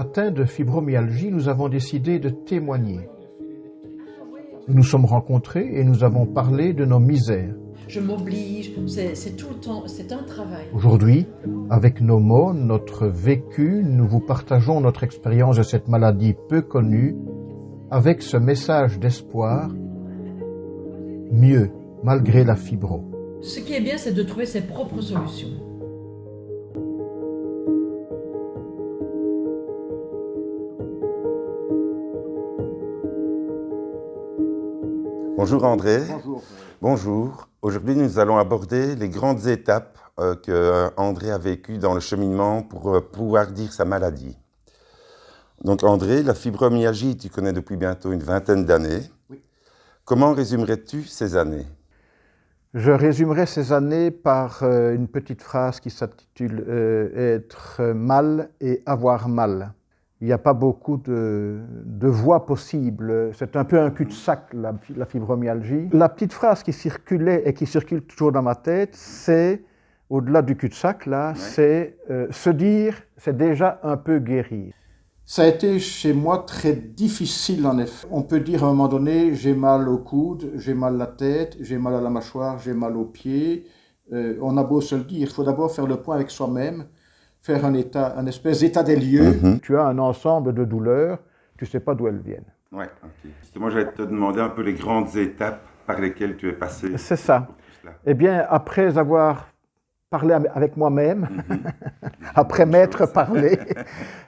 Atteints de fibromyalgie, nous avons décidé de témoigner. Nous nous sommes rencontrés et nous avons parlé de nos misères. Je m'oblige, c'est tout le temps, c'est un travail. Aujourd'hui, avec nos mots, notre vécu, nous vous partageons notre expérience de cette maladie peu connue, avec ce message d'espoir, mieux, malgré la fibro. Ce qui est bien, c'est de trouver ses propres solutions. Bonjour André. Bonjour. Bonjour. Aujourd'hui, nous allons aborder les grandes étapes que André a vécues dans le cheminement pour pouvoir dire sa maladie. Donc André, la fibromyalgie, tu connais depuis bientôt une vingtaine d'années. Oui. Comment résumerais-tu ces années? Je résumerai ces années par une petite phrase qui s'intitule être mal et avoir mal. Il n'y a pas beaucoup de voies possibles. C'est un peu un cul-de-sac, la fibromyalgie. La petite phrase qui circulait et qui circule toujours dans ma tête, c'est, au-delà du cul-de-sac, là, c'est se dire, c'est déjà un peu guéri. Ça a été chez moi très difficile en effet. On peut dire à un moment donné, j'ai mal au coude, j'ai mal à la tête, j'ai mal à la mâchoire, j'ai mal aux pieds. On a beau se le dire, il faut d'abord faire le point avec soi-même, faire un espèce d'état des lieux. Tu as un ensemble de douleurs, tu ne sais pas d'où elles viennent. Ouais, ok. Justement, j'allais te demander un peu les grandes étapes par lesquelles tu es passé. C'est ça. Eh bien, après avoir parlé avec moi-même, après m'être parlé,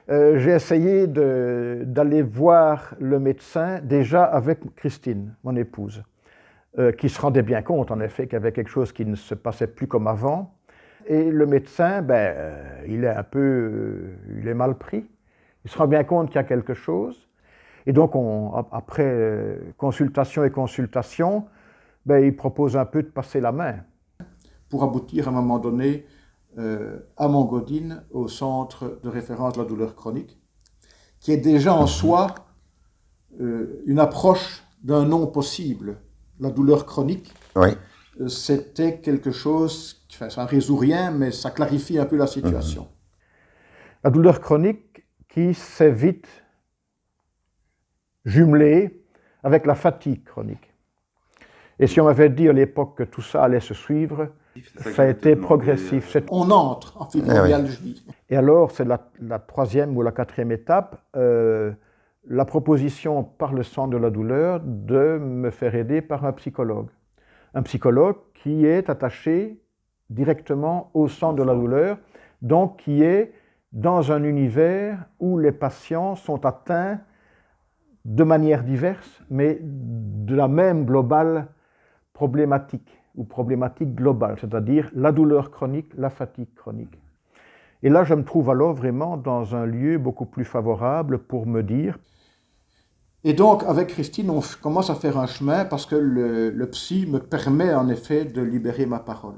j'ai essayé d'aller voir le médecin, déjà avec Christine, mon épouse, qui se rendait bien compte, en effet, qu'il y avait quelque chose qui ne se passait plus comme avant. Et le médecin, il est mal pris. Il se rend bien compte qu'il y a quelque chose. Et donc, après consultation et consultation, il propose un peu de passer la main. Pour aboutir à un moment donné à Montgaudine, au centre de référence de la douleur chronique, qui est déjà en soi une approche d'un nom possible. La douleur chronique, c'était quelque chose, ça ne résout rien, mais ça clarifie un peu la situation. La douleur chronique qui s'est vite jumelée avec la fatigue chronique. Et si on m'avait dit à l'époque que tout ça allait se suivre, ça a été progressif. On entre en fibromyalgie. Et alors, c'est la troisième ou la quatrième étape, la proposition par le centre de la douleur de me faire aider par un psychologue. Un psychologue qui est attaché directement au centre de la douleur, donc qui est dans un univers où les patients sont atteints de manière diverse, mais de la même globale problématique ou problématique globale, c'est-à-dire la douleur chronique, la fatigue chronique. Et là, je me trouve alors vraiment dans un lieu beaucoup plus favorable pour me dire. Et donc, avec Christine, on commence à faire un chemin parce que le psy me permet en effet de libérer ma parole.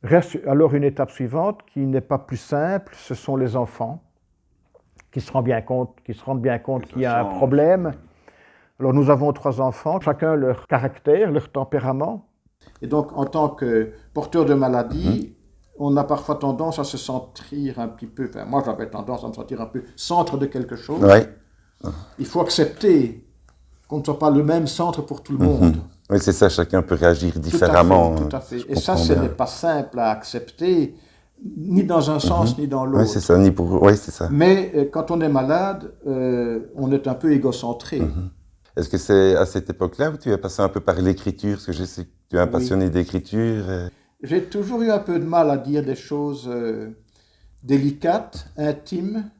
Reste alors une étape suivante qui n'est pas plus simple, ce sont les enfants qui se rendent bien compte qu'il y a un problème. Alors nous avons 3 enfants, chacun leur caractère, leur tempérament. Et donc en tant que porteur de maladie, on a parfois tendance à se sentir un petit peu, enfin moi j'avais tendance à me sentir un peu centre de quelque chose. Il faut accepter qu'on ne soit pas le même centre pour tout le monde. Oui, c'est ça, chacun peut réagir différemment. Tout à fait. Et ça, ce n'est pas simple à accepter, ni dans un sens, ni dans l'autre. Oui, c'est ça, oui, c'est ça. Mais quand on est malade, on est un peu égocentré. Est-ce que c'est à cette époque-là où tu es passé un peu par l'écriture? Parce que je sais que tu es un passionné d'écriture. J'ai toujours eu un peu de mal à dire des choses délicates, intimes.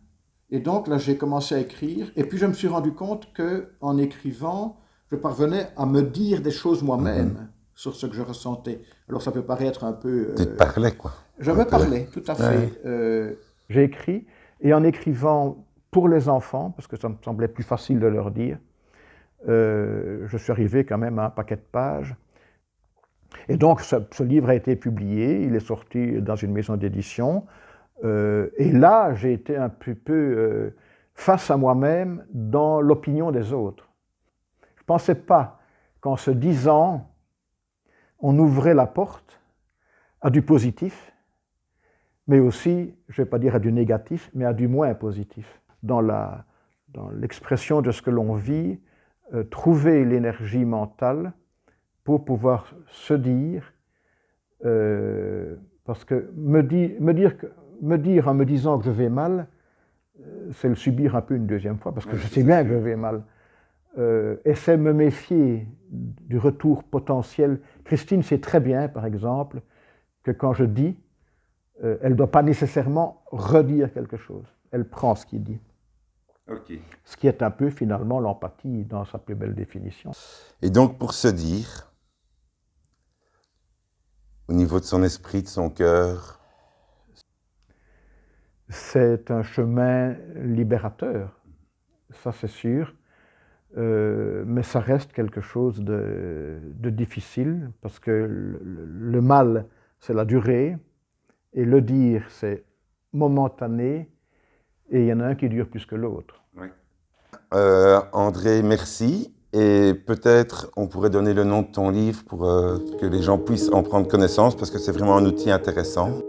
Et donc là, j'ai commencé à écrire. Et puis je me suis rendu compte qu'en écrivant, je parvenais à me dire des choses moi-même sur ce que je ressentais. Alors ça peut paraître un peu... Tu te parlais, quoi. Je me parlais, tout à fait. J'ai écrit, et en écrivant pour les enfants, parce que ça me semblait plus facile de leur dire, je suis arrivé quand même à un paquet de pages. Et donc ce livre a été publié, il est sorti dans une maison d'édition. Et là, j'ai été un peu face à moi-même dans l'opinion des autres. Je ne pensais pas qu'en se disant, on ouvrait la porte à du positif, mais aussi, je ne vais pas dire à du négatif, mais à du moins positif. Dans l'expression de ce que l'on vit, trouver l'énergie mentale pour pouvoir se dire, parce que me dire en me disant que je vais mal, c'est le subir un peu une deuxième fois, parce que je sais bien que je vais mal. Et c'est me méfier du retour potentiel. Christine sait très bien, par exemple, que quand je dis, elle ne doit pas nécessairement redire quelque chose. Elle prend ce qu'il dit. Okay. Ce qui est un peu finalement l'empathie dans sa plus belle définition. Et donc pour se dire, au niveau de son esprit, de son cœur, c'est un chemin libérateur, ça c'est sûr, mais ça reste quelque chose de difficile parce que le mal, c'est la durée, et le dire, c'est momentané, et il y en a un qui dure plus que l'autre. Oui. André, merci. Et peut-être on pourrait donner le nom de ton livre pour que les gens puissent en prendre connaissance parce que c'est vraiment un outil intéressant.